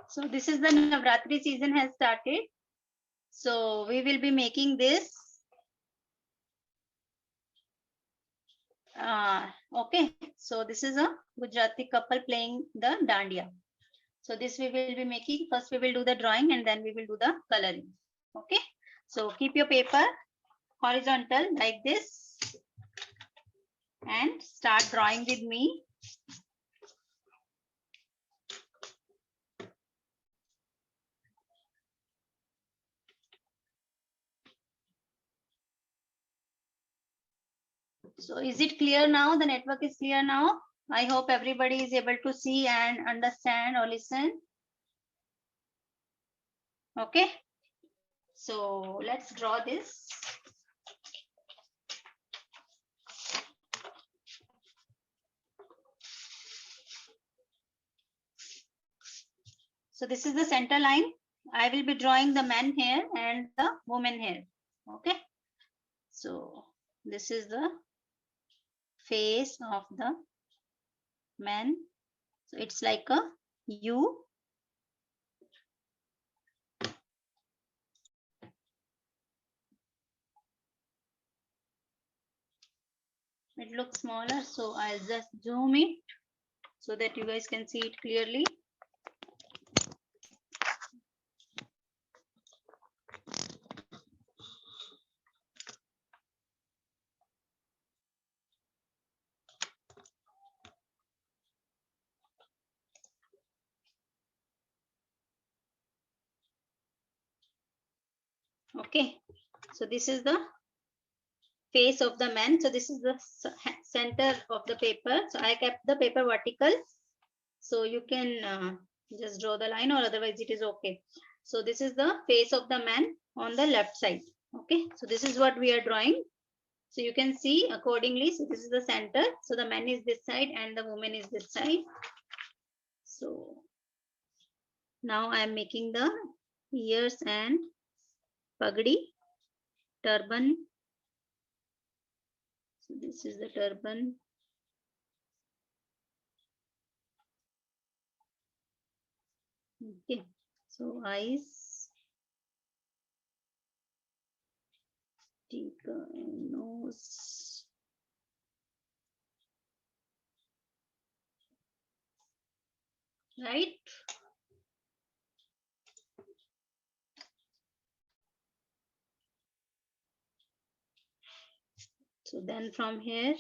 So this is the Navratri season has started. So we will be making this. Okay, so this is a Gujarati couple playing the dandiya. So this we will be making. First we will do the drawing and then we will do the coloring. Okay, so keep your paper horizontal like this and start drawing with me. So is it clear now? The network is clear now. I hope everybody is able to see and understand or listen. Okay. So let's draw this. So this is the center line. I will be drawing the man here and the woman here. Okay. So this is the face of the man. So it's like a U. It looks smaller, so I'll just zoom it so that you guys can see it clearly. Okay, so this is the face of the man. So this is the center of the paper. So I kept the paper vertical. So you can just draw the line or otherwise it is okay. So this is the face of the man on the left side. Okay, so this is what we are drawing. So you can see accordingly. So this is the center. So the man is this side and the woman is this side. So now I am making the ears and pagdi, turban. So this is the turban. Okay, so eyes, tika and nose. Right? So then from here,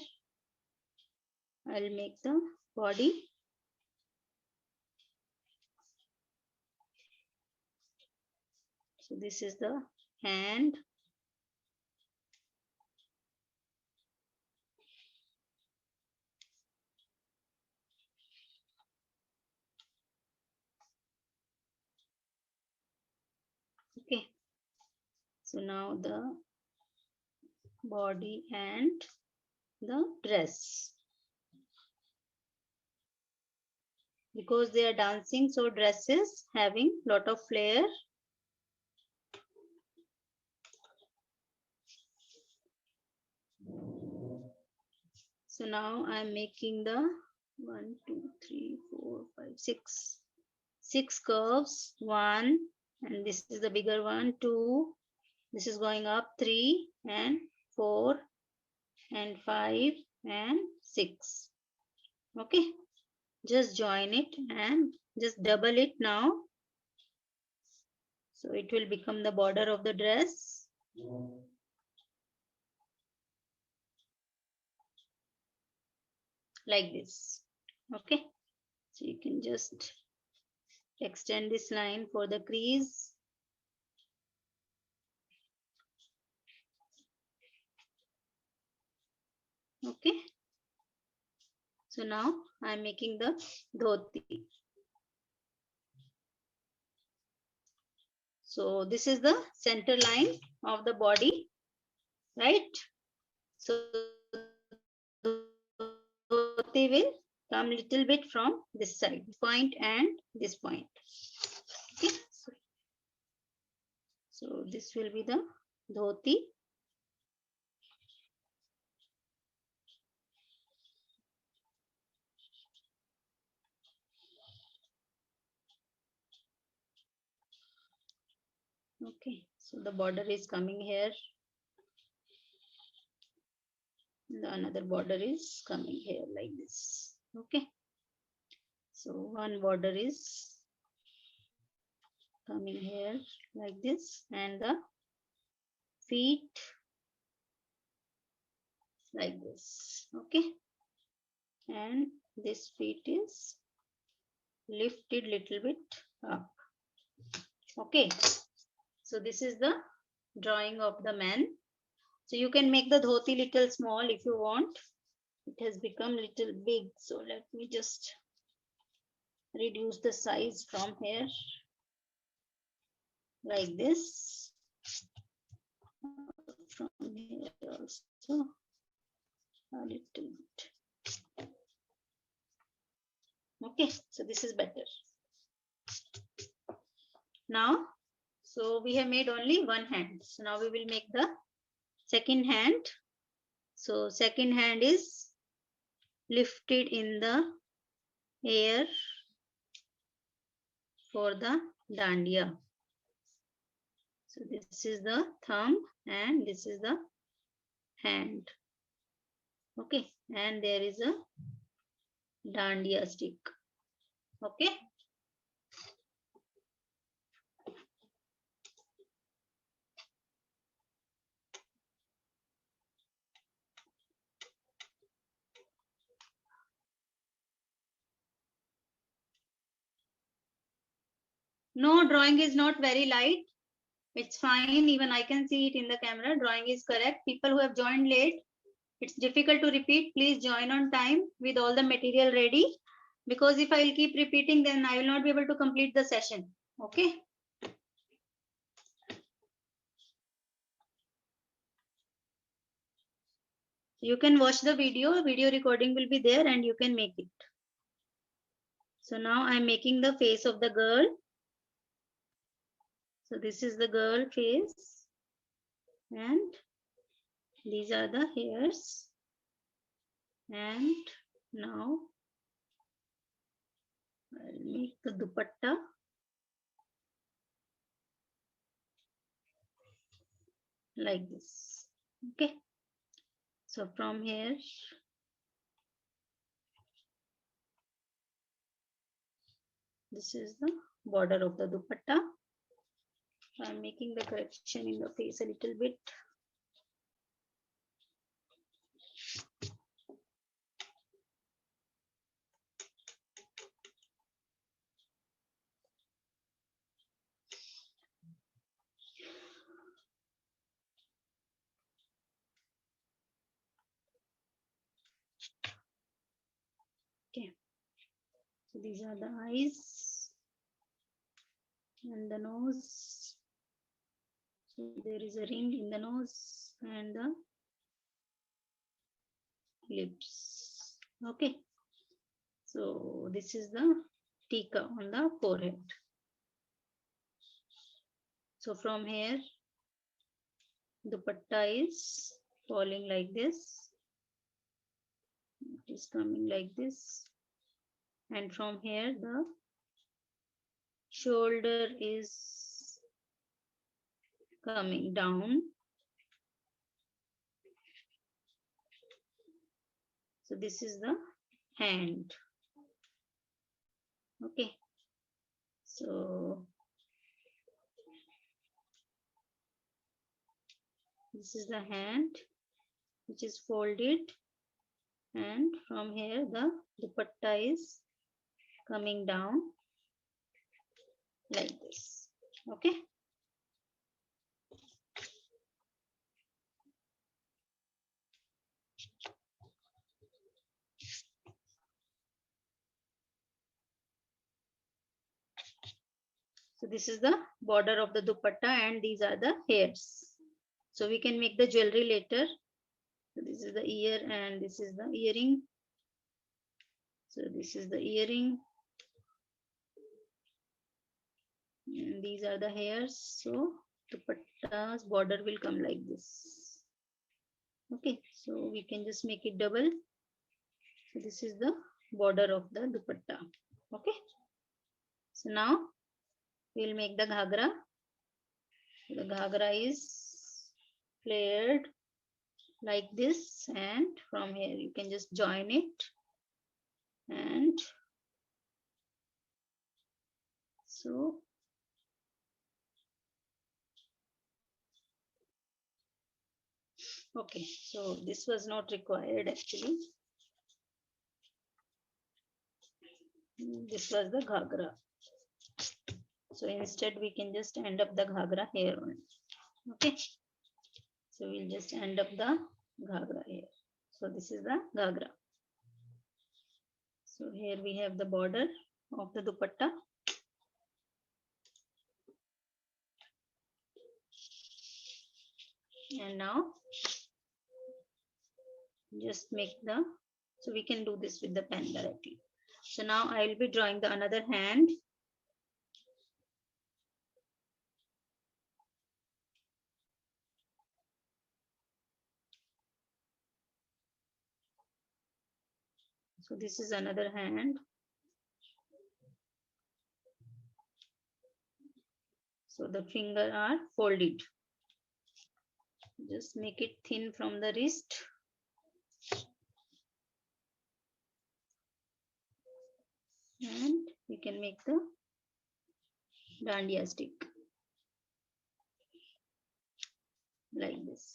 I'll make the body. So this is the hand. Okay. So now the body and the dress. Because they are dancing, so dress is having lot of flare. So now I'm making the 1, 2, 3, 4, 5, 6. 6 curves. 1, and this is the bigger one. 2. This is going up. 3 and 4 and 5 and 6. Okay. Just join it and just double it now. So it will become the border of the dress. Like this. Okay. So you can just extend this line for the crease. Okay. So now I'm making the dhoti. So this is the center line of the body, right? So dhoti will come little bit from this side, point and this point. Okay. So this will be the dhoti. Okay, so the border is coming here. The another border is coming here like this. Okay, so one border is coming here like this, and the feet like this. Okay, and this feet is lifted little bit up. Okay, so this is the drawing of the man. So you can make the dhoti little small if you want. It has become little big, so let me just reduce the size from here like this. From here also a little bit. Okay, so this is better. Now, so we have made only one hand. So now we will make the second hand. So second hand is lifted in the air for the dandiya. So this is the thumb and this is the hand. Okay, and there is a dandiya stick. Okay. No, drawing is not very light. It's fine. Even I can see it in the camera. Drawing is correct. People who have joined late, it's difficult to repeat. Please join on time with all the material ready. Because if I will keep repeating, then I will not be able to complete the session. Okay. You can watch the video. Video recording will be there and you can make it. So now I'm making the face of the girl. So this is the girl face. And these are the hairs. And now I'll make the dupatta. Like this. Okay. So from here, this is the border of the dupatta. I'm making the correction in the face a little bit. Okay. So these are the eyes and the nose. So there is a ring in the nose and the lips. Okay. So this is the tika on the forehead. So from here, dupatta is falling like this. It is coming like this. And from here, the shoulder is coming down. So this is the hand. Okay. So this is the hand which is folded, and from here the dupatta is coming down like this. Okay. So this is the border of the dupatta and these are the hairs. So we can make the jewelry later. So this is the ear and this is the earring. So this is the earring. And these are the hairs. So dupatta's border will come like this. Okay, so we can just make it double. So this is the border of the dupatta. Okay. So now we'll make the ghagra. ghagra is flared like this, and from here you can just join it, and so okay, so this was not required actually. This was the ghagra. So instead we can just end up the ghagra here only. Okay. So we'll just end up the ghagra here. So this is the ghagra. So here we have the border of the dupatta. And now just make the, so we can do this with the pen directly. So now I will be drawing the another hand. So this is another hand. So the finger are folded. Just make it thin from the wrist. And we can make the dandiya stick like this.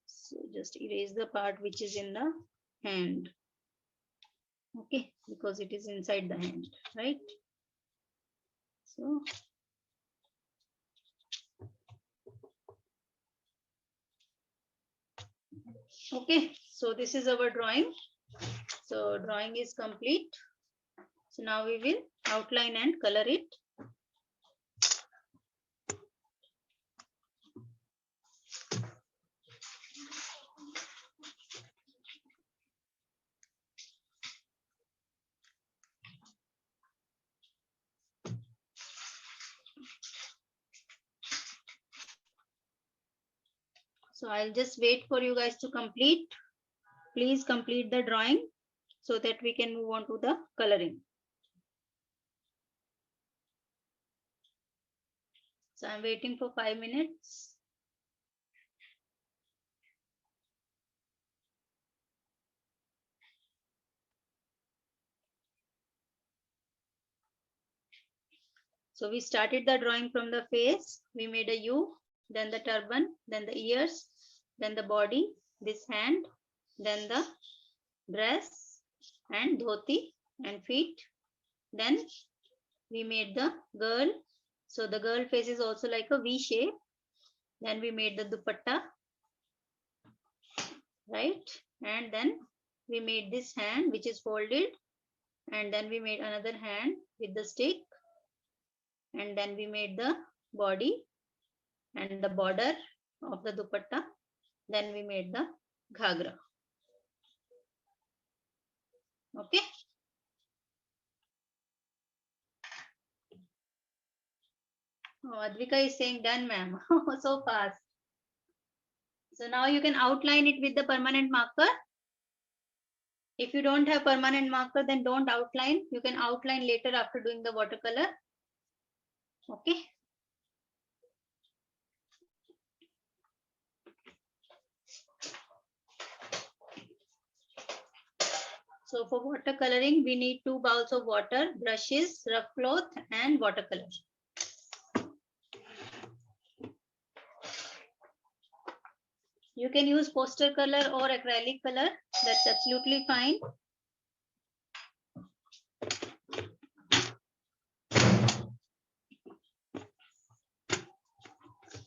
So just erase the part which is in the hand. Okay, because it is inside the hand, right? So okay, so this is our drawing. So drawing is complete. So now we will outline and color it. So I'll just wait for you guys to complete. Please complete the drawing so that we can move on to the coloring. So I'm waiting for 5 minutes. So we started the drawing from the face. We made a U, then the turban, then the ears, then the body, this hand, then the dress and dhoti and feet. Then we made the girl. So the girl face is also like a V shape. Then we made the dupatta, right? And then we made this hand which is folded. And then we made another hand with the stick. And then we made the body and the border of the dupatta. Then we made the ghagra. Okay. Oh, Advika is saying done, ma'am. So fast. So now you can outline it with the permanent marker. If you don't have permanent marker, then don't outline. You can outline later after doing the watercolor. Okay. So for watercoloring, we need 2 bowls of water, brushes, rough cloth, and watercolor. You can use poster color or acrylic color. That's absolutely fine.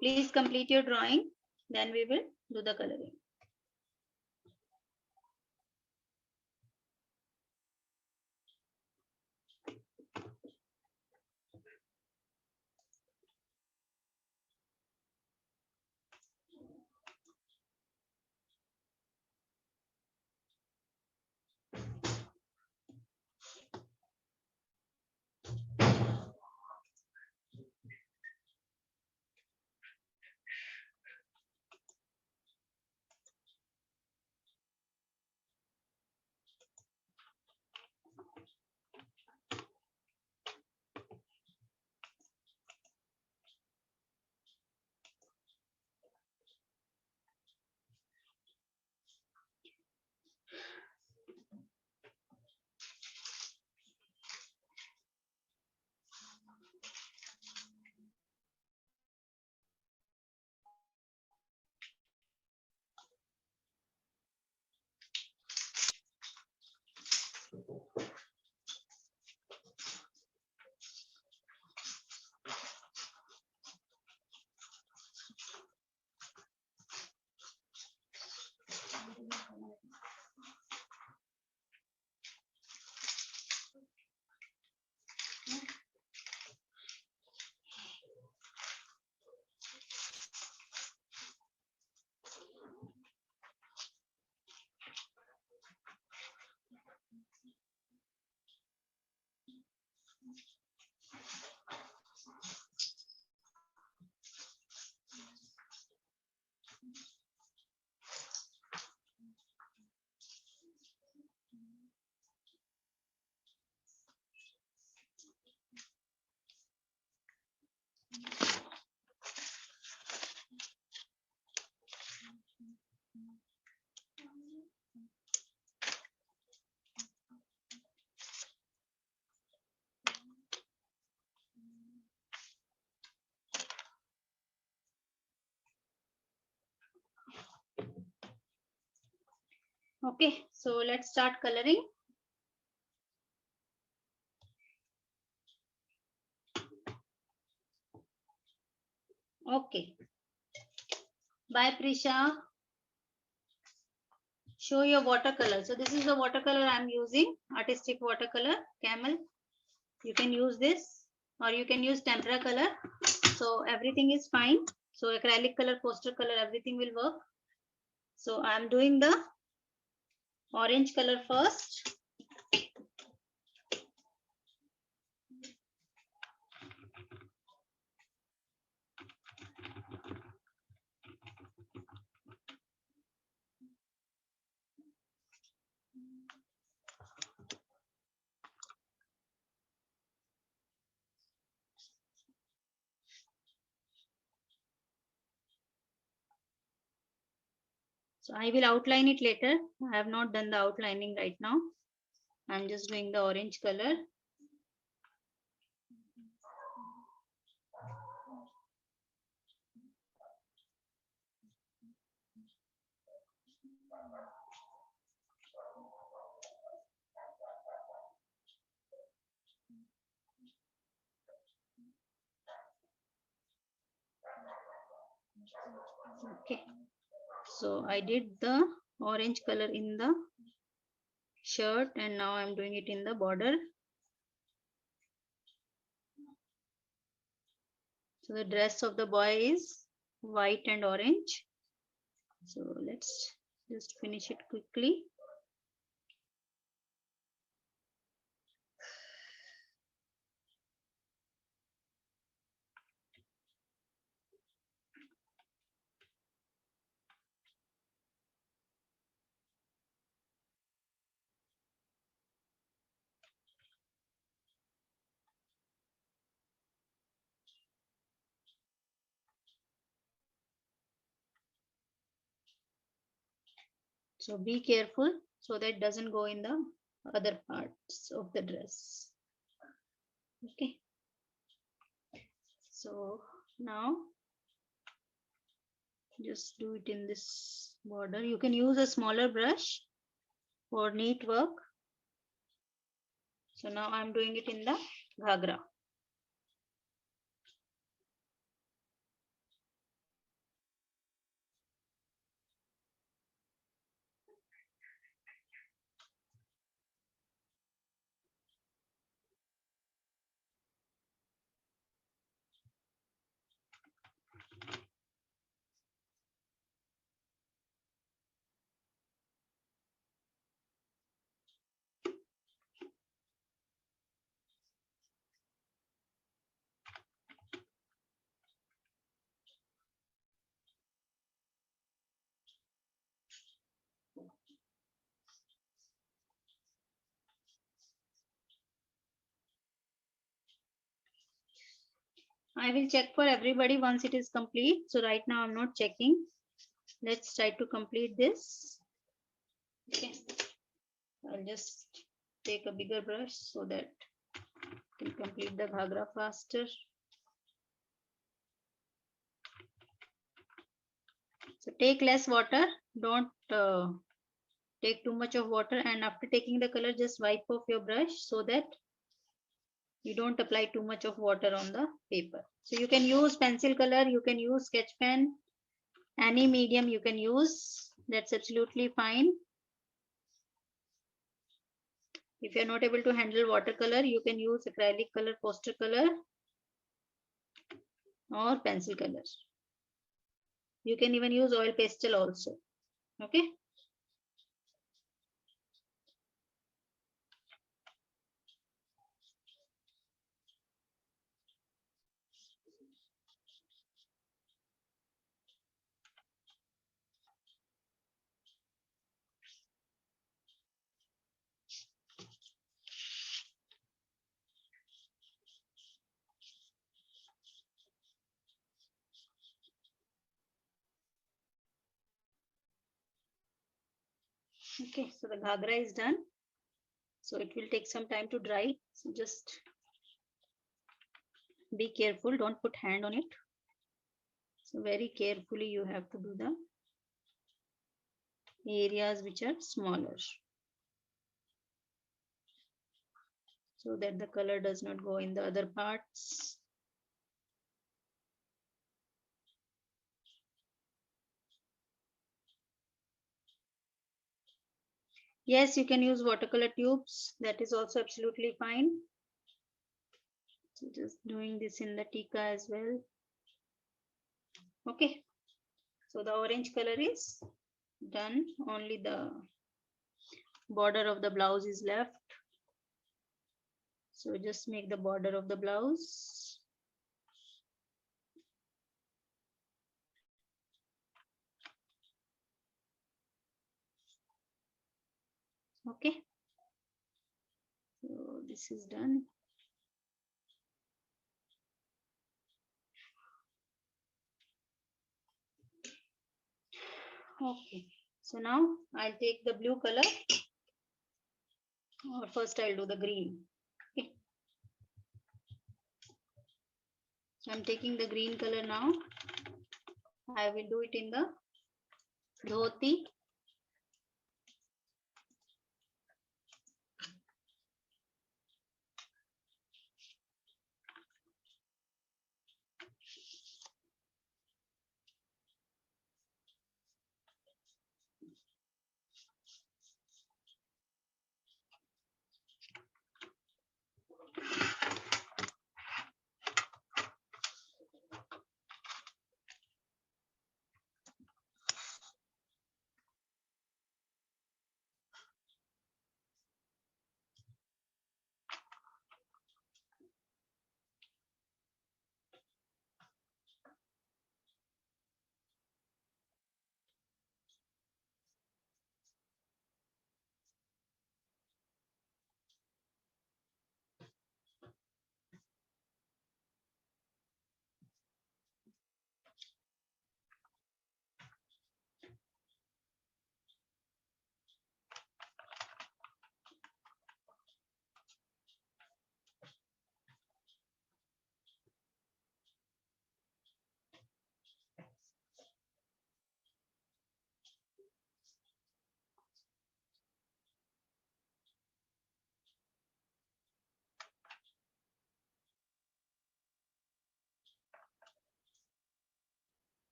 Please complete your drawing. Then we will do the coloring. Okay, so let's start coloring. Okay. Bye, Prisha. Show your watercolor. So this is the watercolor I'm using, artistic watercolor, Camel. You can use this or you can use tempera color. So everything is fine. So acrylic color, poster color, everything will work. So I'm doing the orange color first. So I will outline it later. I have not done the outlining right now. I'm just doing the orange color. Okay. So I did the orange color in the shirt and now I'm doing it in the border. So the dress of the boy is white and orange. So let's just finish it quickly. So be careful so that it doesn't go in the other parts of the dress. Okay. So now just do it in this border. You can use a smaller brush for neat work. So now I'm doing it in the ghagra. I will check for everybody once it is complete. So right now I'm not checking. Let's try to complete this. Okay. I'll just take a bigger brush so that I can complete the ghagra faster. So take less water. Don't take too much of water, and after taking the color, just wipe off your brush so that you don't apply too much of water on the paper. So you can use pencil color, you can use sketch pen, any medium you can use. That's absolutely fine. If you're not able to handle watercolor, you can use acrylic color, poster color, or pencil color. You can even use oil pastel also. Okay. Okay, so the ghagra is done. So it will take some time to dry. So just be careful, don't put hand on it. So very carefully you have to do the areas which are smaller, so that the color does not go in the other parts. Yes, you can use watercolor tubes. That is also absolutely fine. So just doing this in the Tika as well. Okay. So the orange color is done. Only the border of the blouse is left. So just make the border of the blouse. Okay. So this is done. Okay. So now I'll take the blue color, or first I'll do the green. Okay. I'm taking the green color now. I will do it in the dhoti.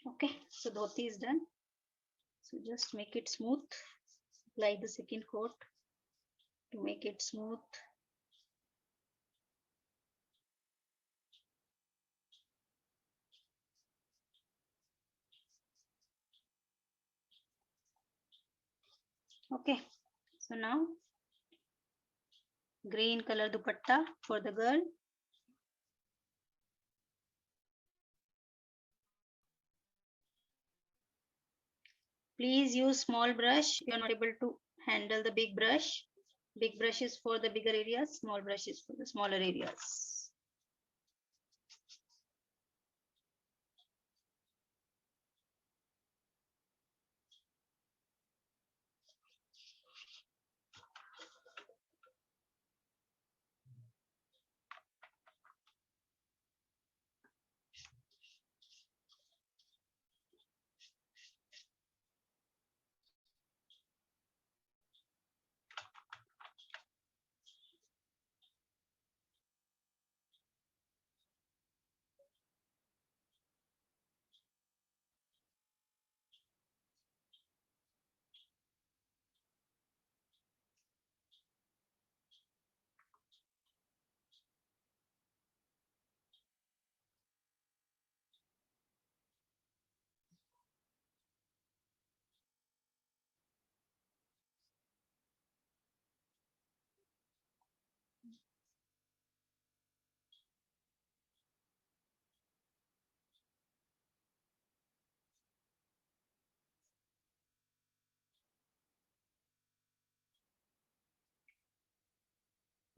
Okay. So dhoti is done. So just make it smooth. Apply the second coat to make it smooth. Okay. So now green color dupatta for the girl. Please use small brush. You're not able to handle the big brush. Big brush is for the bigger areas, small brush is for the smaller areas.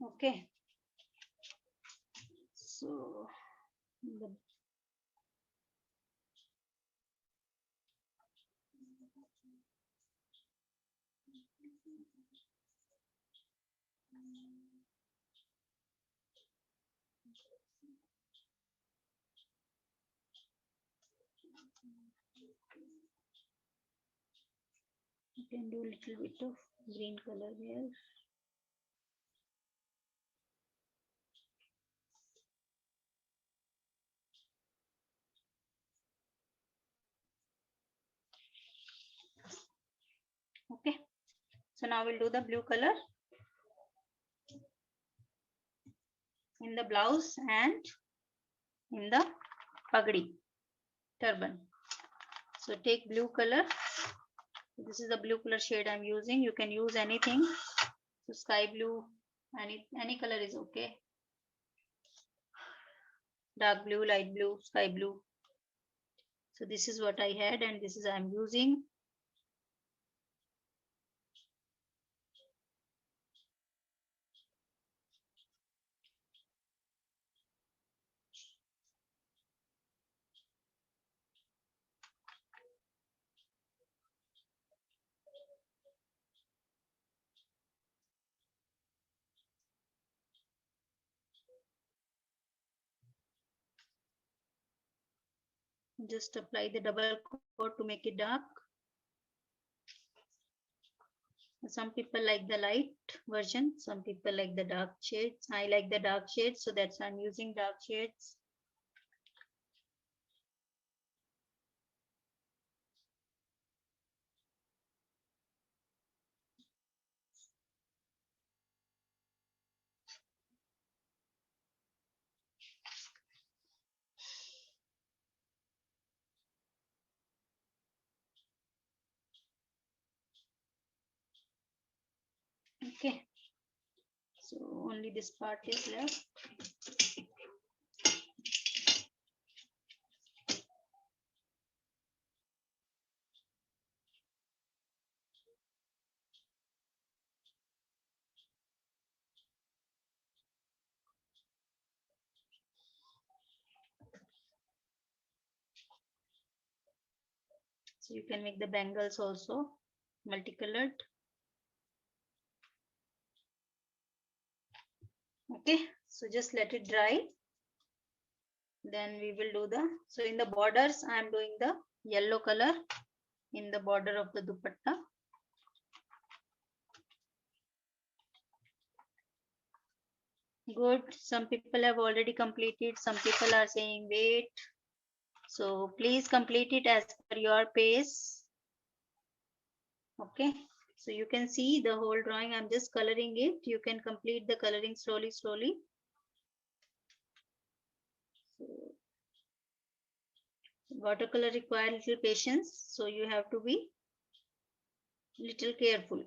Okay. So the you can do a little bit of green color here. Okay. So now we'll do the blue color in the blouse and in the pagdi turban. So take blue color. This is the blue color shade I'm using. You can use anything. So sky blue, any color is okay. Dark blue, light blue, sky blue. So this is what I had and this is I'm using. Just apply the double coat to make it dark. Some people like the light version, some people like the dark shades. I like the dark shades, so that's why I'm using dark shades. Okay, so only this part is left. So you can make the bangles also multicolored. Okay, so just let it dry. Then we will do the, so in the borders, I am doing the yellow color in the border of the dupatta. Good. Some people have already completed. Some people are saying wait. So please complete it as per your pace. Okay. So you can see the whole drawing. I'm just coloring it. You can complete the coloring slowly, slowly. So watercolor require little patience. So you have to be little careful.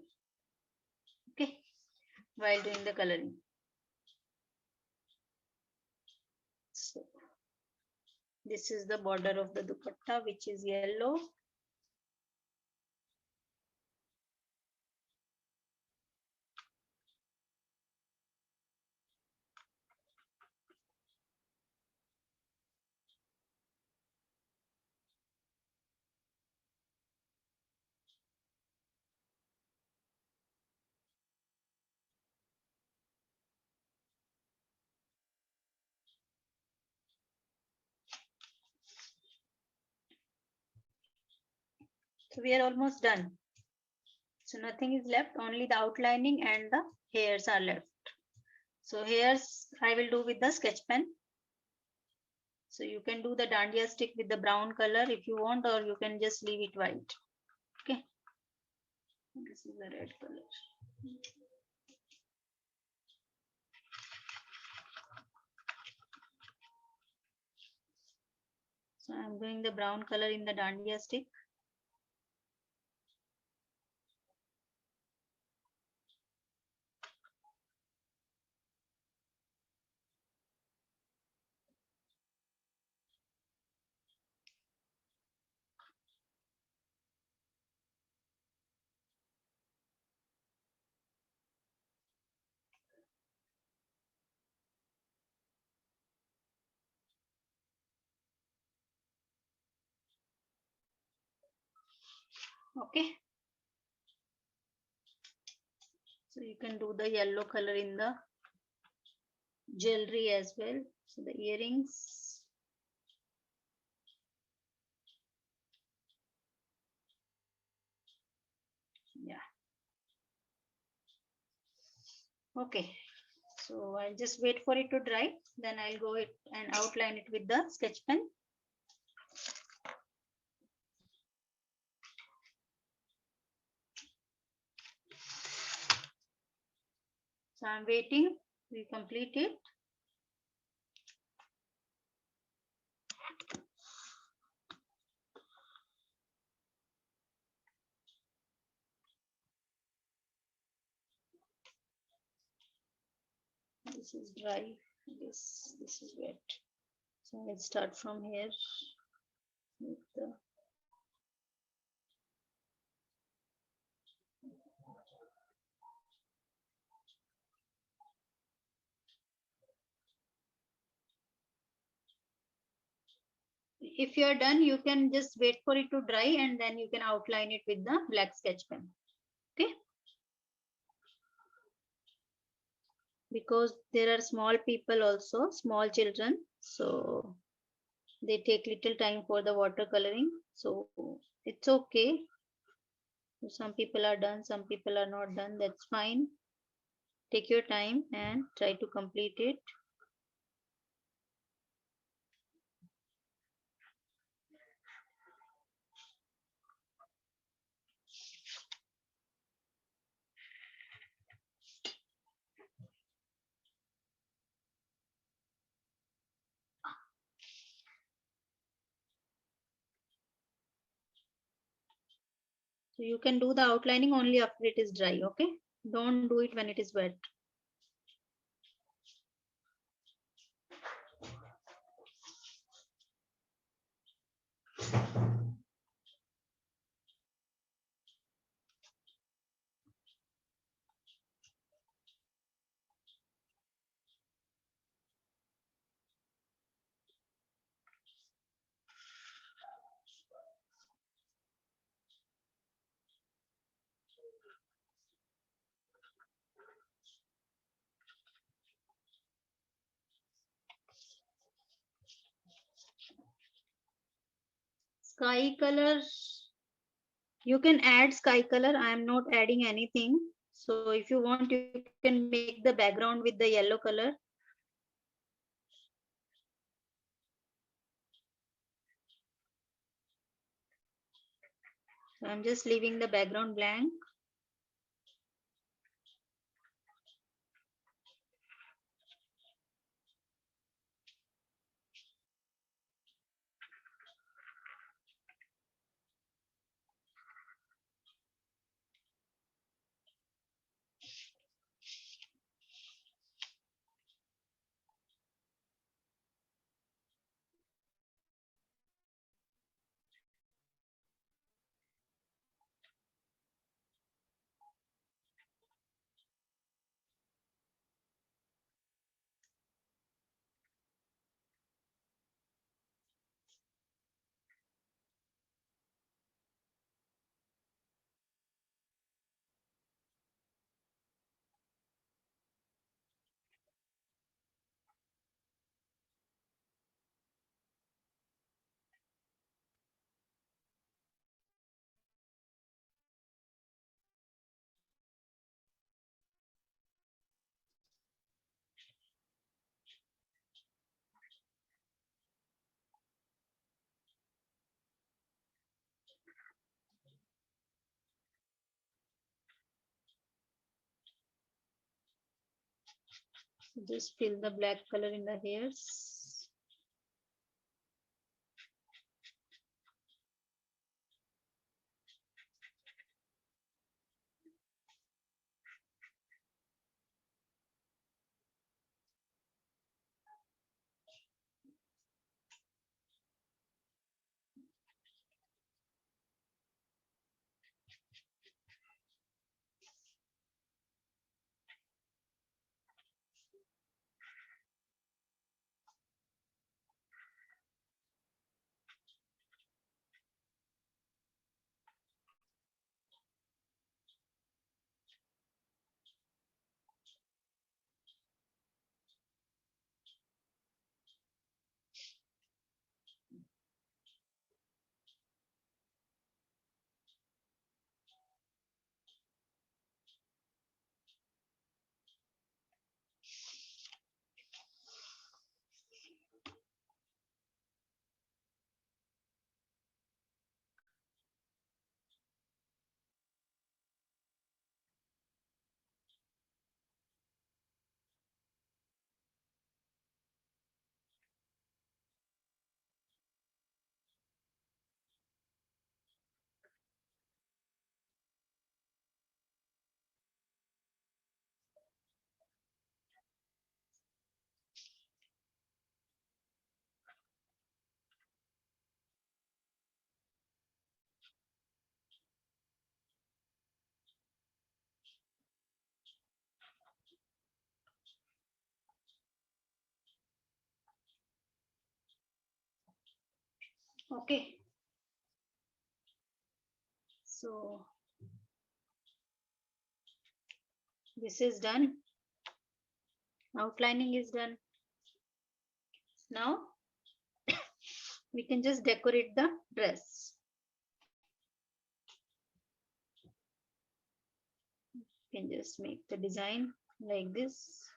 Okay. While doing the coloring. So this is the border of the dupatta, which is yellow. So we are almost done. So nothing is left, only the outlining and the hairs are left. So hairs I will do with the sketch pen. So you can do the dandiya stick with the brown color if you want, or you can just leave it white. Okay. This is the red color. So I'm doing the brown color in the dandiya stick. Okay. So you can do the yellow color in the jewelry as well. So the earrings. Yeah. Okay. So I'll just wait for it to dry. Then I'll go it and outline it with the sketch pen. So I'm waiting. We complete it. This is dry. This is wet. So let's start from here with the if you're done, you can just wait for it to dry and then you can outline it with the black sketch pen. Okay. Because there are small people also, small children. So they take little time for the watercoloring. So it's okay. Some people are done, some people are not done. That's fine. Take your time and try to complete it. So you can do the outlining only after it is dry, okay? Don't do it when it is wet. Sky color, you can add sky color. I am not adding anything. So if you want, you can make the background with the yellow color. So I'm just leaving the background blank. Just fill the black color in the hairs. Okay. So this is done. Outlining is done. Now we can just decorate the dress. You can just make the design like this.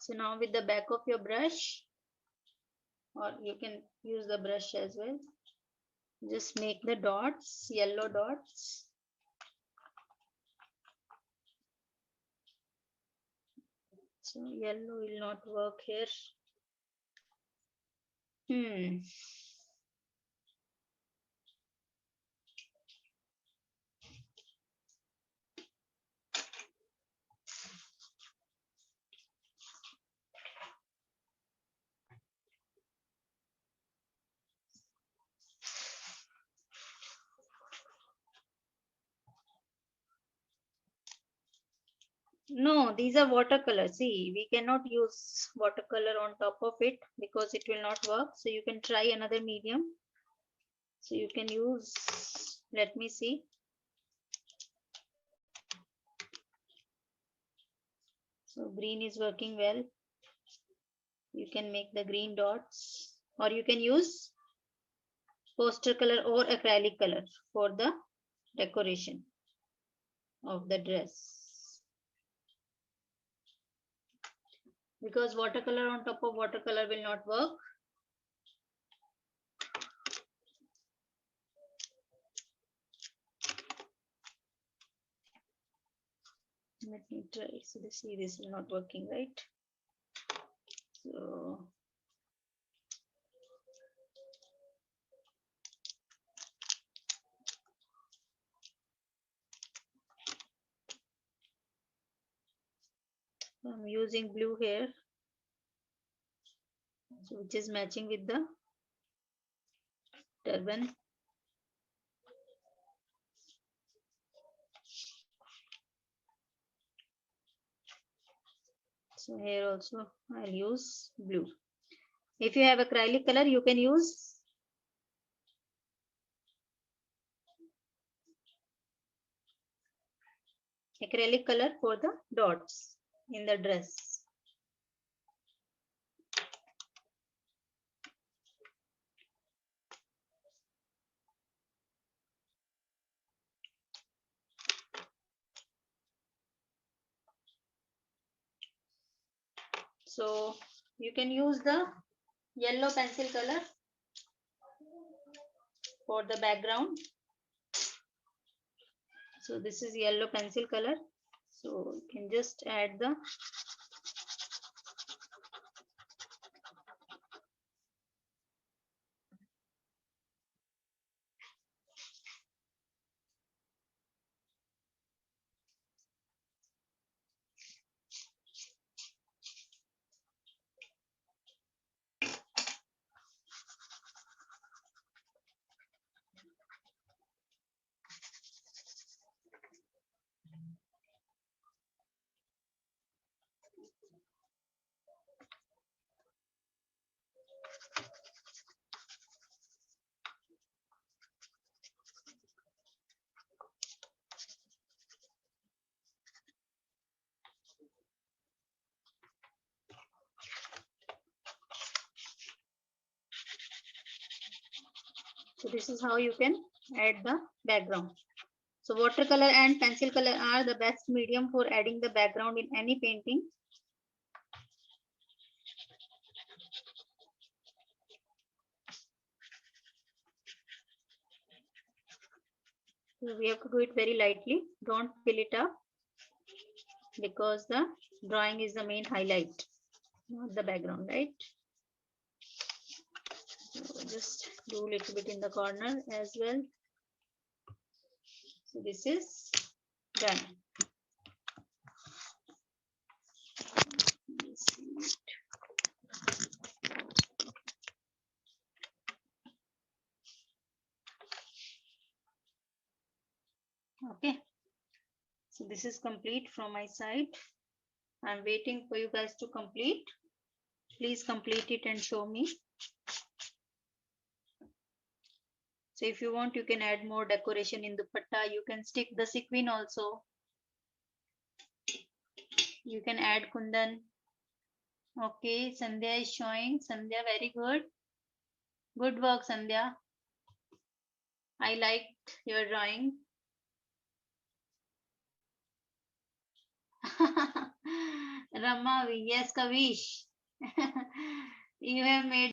So now with the back of your brush, or you can use the brush as well, just make the dots, yellow dots. So yellow will not work here. No, these are watercolor. See, we cannot use watercolor on top of it because it will not work. So you can try another medium. So you can use, let me see. So green is working well. You can make the green dots, or you can use poster color or acrylic color for the decoration of the dress. Because watercolor on top of watercolor will not work. Let me try. So this is not working, right? So I'm using blue here, so which is matching with the turban. So here also I'll use blue. If you have acrylic color, you can use acrylic color for the dots in the dress. So you can use the yellow pencil color for the background. So this is yellow pencil color. So you can just add the So this is how you can add the background. So watercolor and pencil color are the best medium for adding the background in any painting. So we have to do it very lightly. Don't fill it up because the drawing is the main highlight, not the background, right? So just do a little bit in the corner as well. So this is done. Okay, so this is complete from my side. I'm waiting for you guys to complete. Please complete it and show me. So if you want, you can add more decoration in dupatta. You can stick the sequin also. You can add kundan. Okay, Sandhya is showing. Sandhya, very good. Good work, Sandhya. I liked your drawing. Rama, yes, Kavish. You have made